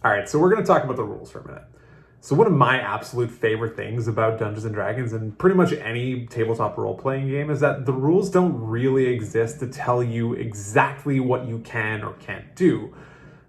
All right, so we're going to talk about the rules for a minute. So one of my absolute favorite things about Dungeons and Dragons and pretty much any tabletop role-playing game is that the rules don't really exist to tell you exactly what you can or can't do.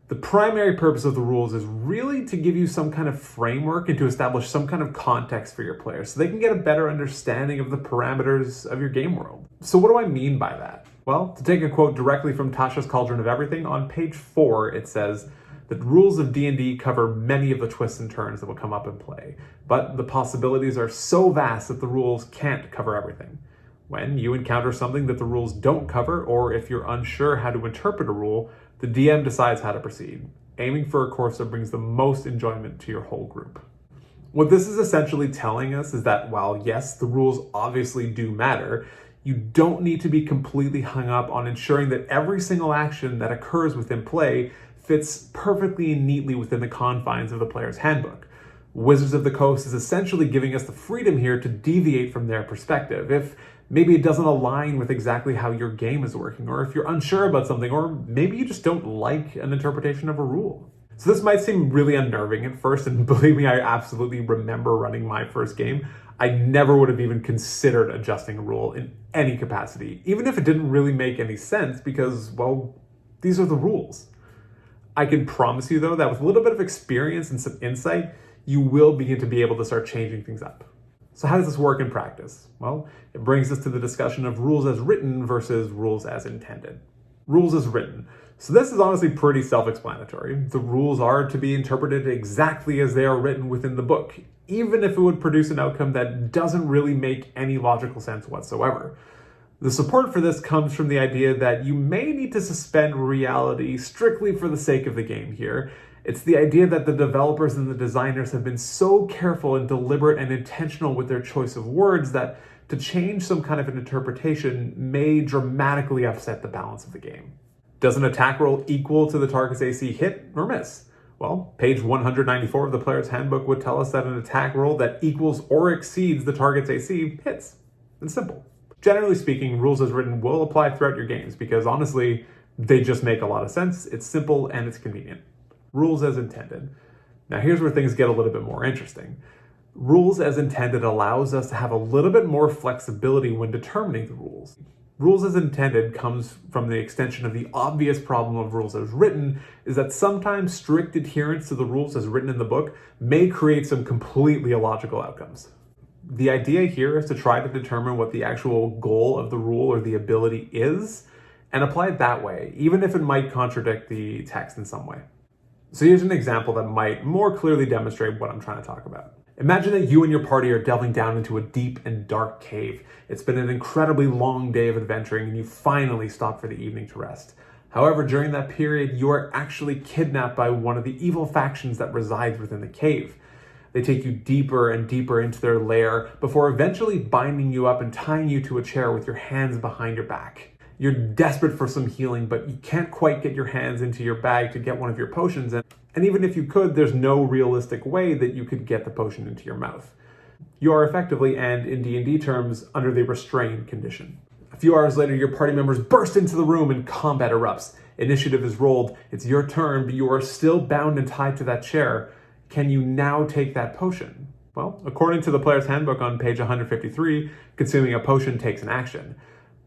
The primary purpose of the rules is really to give you some kind of framework and to establish some kind of context for your players so they can get a better understanding of the parameters of your game world. So what do I mean by that? Well, to take a quote directly from Tasha's Cauldron of Everything, on page 4 it says, "The rules of D&D cover many of the twists and turns that will come up in play, but the possibilities are so vast that the rules can't cover everything. When you encounter something that the rules don't cover, or if you're unsure how to interpret a rule, the DM decides how to proceed, aiming for a course that brings the most enjoyment to your whole group." What this is essentially telling us is that while yes, the rules obviously do matter, you don't need to be completely hung up on ensuring that every single action that occurs within play fits perfectly and neatly within the confines of the player's handbook. Wizards of the Coast is essentially giving us the freedom here to deviate from their perspective if maybe it doesn't align with exactly how your game is working, or if you're unsure about something, or maybe you just don't like an interpretation of a rule. So this might seem really unnerving at first, and believe me, I absolutely remember running my first game. I never would have even considered adjusting a rule in any capacity, even if it didn't really make any sense because, well, these are the rules. I can promise you, though, that with a little bit of experience and some insight, you will begin to be able to start changing things up. So how does this work in practice? Well, it brings us to the discussion of rules as written versus rules as intended. Rules as written. So this is honestly pretty self-explanatory. The rules are to be interpreted exactly as they are written within the book, even if it would produce an outcome that doesn't really make any logical sense whatsoever. The support for this comes from the idea that you may need to suspend reality strictly for the sake of the game here. It's the idea that the developers and the designers have been so careful and deliberate and intentional with their choice of words that to change some kind of an interpretation may dramatically upset the balance of the game. Does an attack roll equal to the target's AC hit or miss? Well, page 194 of the player's handbook would tell us that an attack roll that equals or exceeds the target's AC hits. It's simple. Generally speaking, rules as written will apply throughout your games because honestly, they just make a lot of sense, it's simple, and it's convenient. Rules as intended. Now here's where things get a little bit more interesting. Rules as intended allows us to have a little bit more flexibility when determining the rules. Rules as intended comes from the extension of the obvious problem of rules as written is that sometimes strict adherence to the rules as written in the book may create some completely illogical outcomes. The idea here is to try to determine what the actual goal of the rule or the ability is and apply it that way, even if it might contradict the text in some way. So here's an example that might more clearly demonstrate what I'm trying to talk about. Imagine that you and your party are delving down into a deep and dark cave. It's been an incredibly long day of adventuring and you finally stop for the evening to rest. However, during that period, you are actually kidnapped by one of the evil factions that resides within the cave. They take you deeper and deeper into their lair before eventually binding you up and tying you to a chair with your hands behind your back. You're desperate for some healing, but you can't quite get your hands into your bag to get one of your potions, and even if you could, there's no realistic way that you could get the potion into your mouth. You are effectively, and in D&D terms, under the restrained condition. A few hours later, your party members burst into the room and combat erupts. Initiative is rolled, it's your turn, but you are still bound and tied to that chair. Can you now take that potion? Well, according to the player's handbook on page 153, consuming a potion takes an action.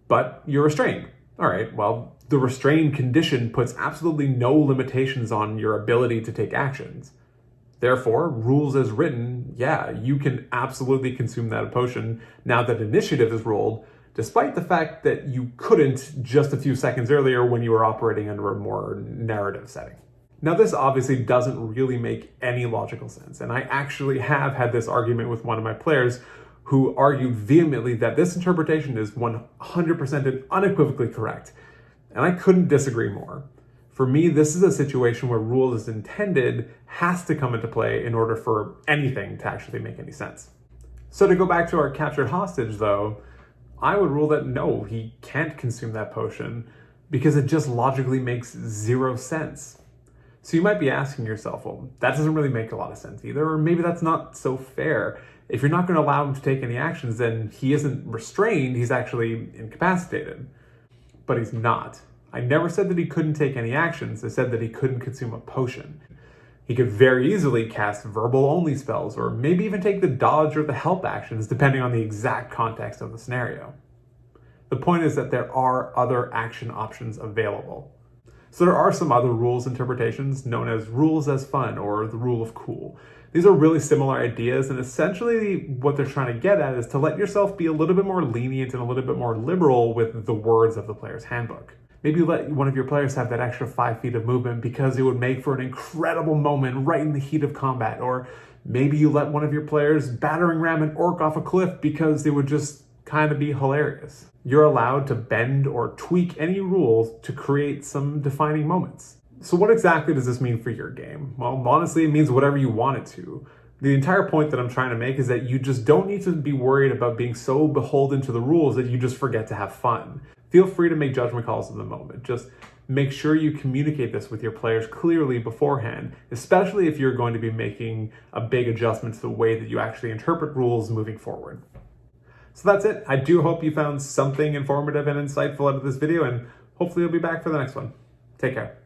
But you're restrained. All right, well, the restrained condition puts absolutely no limitations on your ability to take actions. Therefore, rules as written, yeah, you can absolutely consume that potion now that initiative is rolled, despite the fact that you couldn't just a few seconds earlier when you were operating under a more narrative setting. Now, this obviously doesn't really make any logical sense, and I actually have had this argument with one of my players who argued vehemently that this interpretation is 100% and unequivocally correct. And I couldn't disagree more. For me, this is a situation where rule as intended has to come into play in order for anything to actually make any sense. So to go back to our captured hostage though, I would rule that no, he can't consume that potion because it just logically makes zero sense. So you might be asking yourself, well, that doesn't really make a lot of sense either, or maybe that's not so fair. If you're not going to allow him to take any actions, then he isn't restrained, he's actually incapacitated. But he's not. I never said that he couldn't take any actions, I said that he couldn't consume a potion. He could very easily cast verbal-only spells, or maybe even take the dodge or the help actions, depending on the exact context of the scenario. The point is that there are other action options available. So there are some other rules interpretations known as rules as fun or the rule of cool. These are really similar ideas, and essentially what they're trying to get at is to let yourself be a little bit more lenient and a little bit more liberal with the words of the player's handbook. Maybe you let one of your players have that extra 5 feet of movement because it would make for an incredible moment right in the heat of combat. Or maybe you let one of your players battering ram an orc off a cliff because it would just kind of be hilarious. You're allowed to bend or tweak any rules to create some defining moments. So what exactly does this mean for your game? Well, honestly, it means whatever you want it to. The entire point that I'm trying to make is that you just don't need to be worried about being so beholden to the rules that you just forget to have fun. Feel free to make judgment calls in the moment. Just make sure you communicate this with your players clearly beforehand, especially if you're going to be making a big adjustment to the way that you actually interpret rules moving forward. So that's it. I do hope you found something informative and insightful out of this video, and hopefully you'll be back for the next one. Take care.